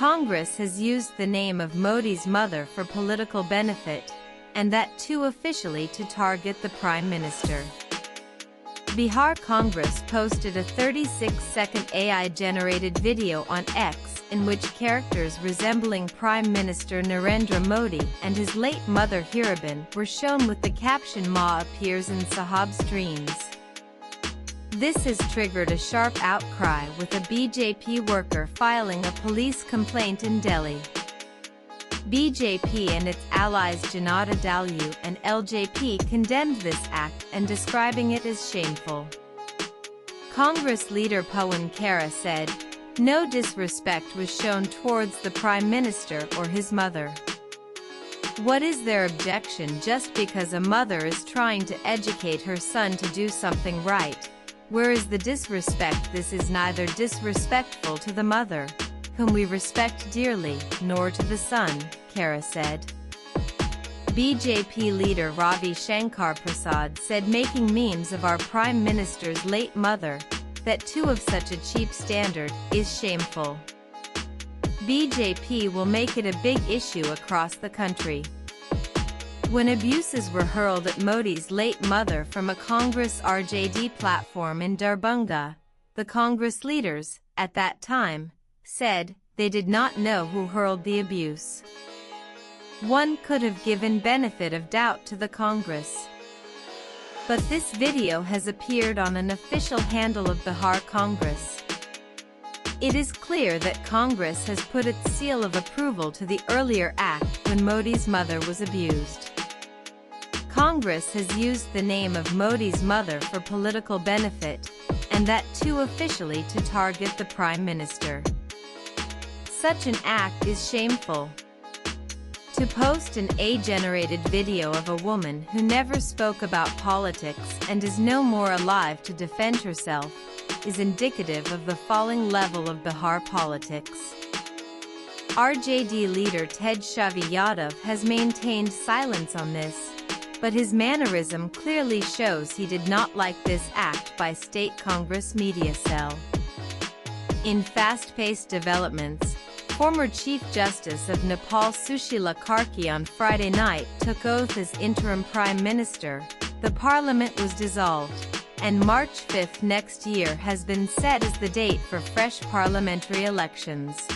Congress has used the name of Modi's mother for political benefit, and that too officially to target the Prime Minister. Bihar Congress posted a 36-second AI-generated video on X in which characters resembling Prime Minister Narendra Modi and his late mother Hiraben were shown with the caption "Ma appears in Sahab's dreams." This has triggered a sharp outcry, with a BJP worker filing a police complaint in Delhi. BJP and its allies Janata Dal and LJP condemned this act and describing it as shameful. Congress leader Pawan Khera said, "No disrespect was shown towards the Prime Minister or his mother. What is their objection just because a mother is trying to educate her son to do something right? Where is the disrespect? This is neither disrespectful to the mother, whom we respect dearly, nor to the son," Khera said. BJP leader Ravi Shankar Prasad said making memes of our Prime Minister's late mother, that too of such a cheap standard, is shameful. BJP will make it a big issue across the country. When abuses were hurled at Modi's late mother from a Congress RJD platform in Darbhanga, the Congress leaders, at that time, said they did not know who hurled the abuse. One could have given benefit of doubt to the Congress. But this video has appeared on an official handle of Bihar Congress. It is clear that Congress has put its seal of approval to the earlier act when Modi's mother was abused. Congress has used the name of Modi's mother for political benefit, and that too officially to target the Prime Minister. Such an act is shameful. To post an AI-generated video of a woman who never spoke about politics and is no more alive to defend herself is indicative of the falling level of Bihar politics. RJD leader Tejashi Yadav has maintained silence on this, but his mannerism clearly shows he did not like this act by State Congress media cell. In fast-paced developments, former Chief Justice of Nepal Sushila Karki on Friday night took oath as interim Prime Minister. The parliament was dissolved, and March 5 next year has been set as the date for fresh parliamentary elections.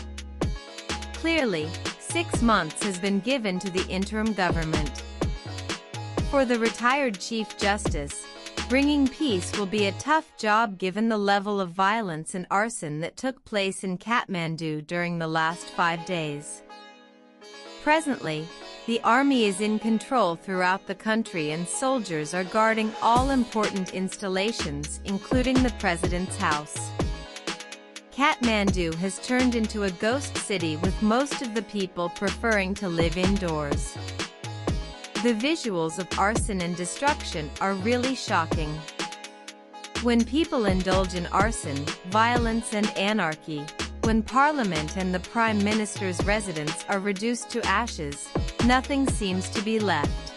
Clearly, 6 months has been given to the interim government. For the retired Chief Justice, bringing peace will be a tough job given the level of violence and arson that took place in Kathmandu during the last 5 days. Presently, the army is in control throughout the country and soldiers are guarding all important installations, including the President's house. Kathmandu has turned into a ghost city with most of the people preferring to live indoors. The visuals of arson and destruction are really shocking. When people indulge in arson, violence and anarchy, when Parliament and the Prime Minister's residence are reduced to ashes, nothing seems to be left.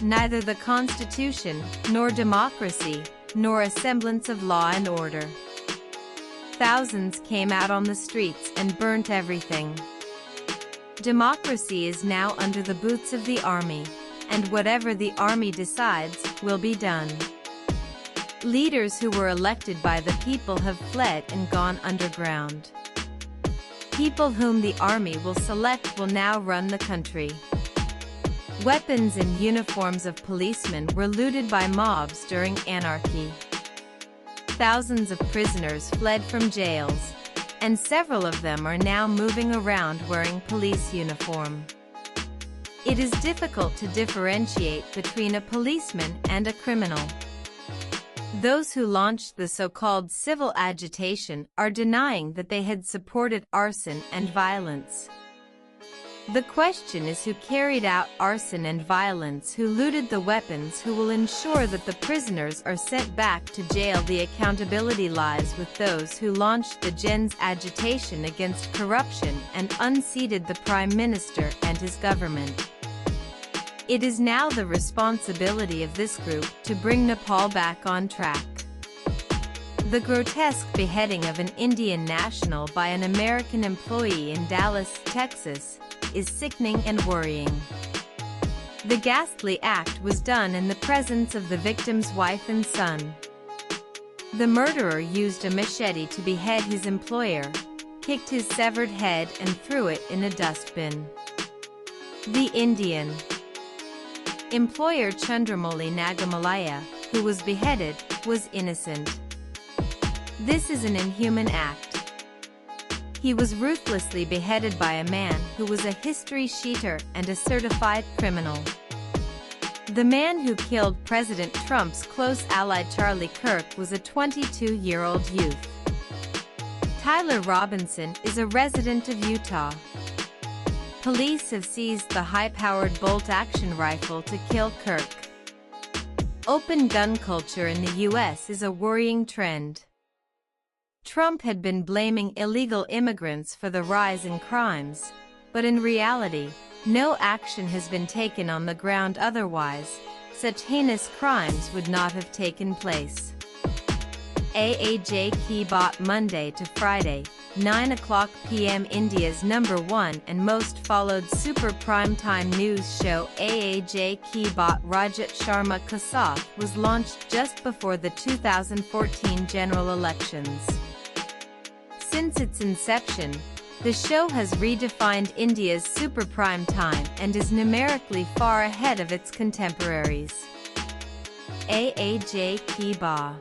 Neither the Constitution, nor democracy, nor a semblance of law and order. Thousands came out on the streets and burnt everything. Democracy is now under the boots of the army, and whatever the army decides will be done. Leaders who were elected by the people have fled and gone underground. People whom the army will select will now run the country. Weapons and uniforms of policemen were looted by mobs during anarchy. Thousands of prisoners fled from jails, and several of them are now moving around wearing police uniform. It is difficult to differentiate between a policeman and a criminal. Those who launched the so-called civil agitation are denying that they had supported arson and violence. The question is who carried out arson and violence, who looted the weapons, who will ensure that the prisoners are sent back to jail. The accountability lies with those who launched the Gens agitation against corruption and unseated the Prime Minister and his government. It is now the responsibility of this group to bring Nepal back on track. The grotesque beheading of an Indian national by an American employee in Dallas, Texas, is sickening and worrying. The ghastly act was done in the presence of the victim's wife and son. The murderer used a machete to behead his employer, kicked his severed head and threw it in a dustbin. The Indian employer Chandramouli Nagamalaya, who was beheaded, was innocent. This is an inhuman act. He was ruthlessly beheaded by a man who was a history sheeter and a certified criminal. The man who killed President Trump's close ally Charlie Kirk was a 22-year-old youth. Tyler Robinson is a resident of Utah. Police have seized the high-powered bolt-action rifle to kill Kirk. Open gun culture in the U.S. is a worrying trend. Trump had been blaming illegal immigrants for the rise in crimes, but in reality, no action has been taken on the ground. Otherwise, such heinous crimes would not have taken place. AAJ bought Monday to Friday, 9:00 p.m. India's #1 and most followed super primetime news show AAJ bought Rajat Sharma Kasaf was launched just before the 2014 general elections. Since its inception, the show has redefined India's super prime time and is numerically far ahead of its contemporaries. AAJ Ba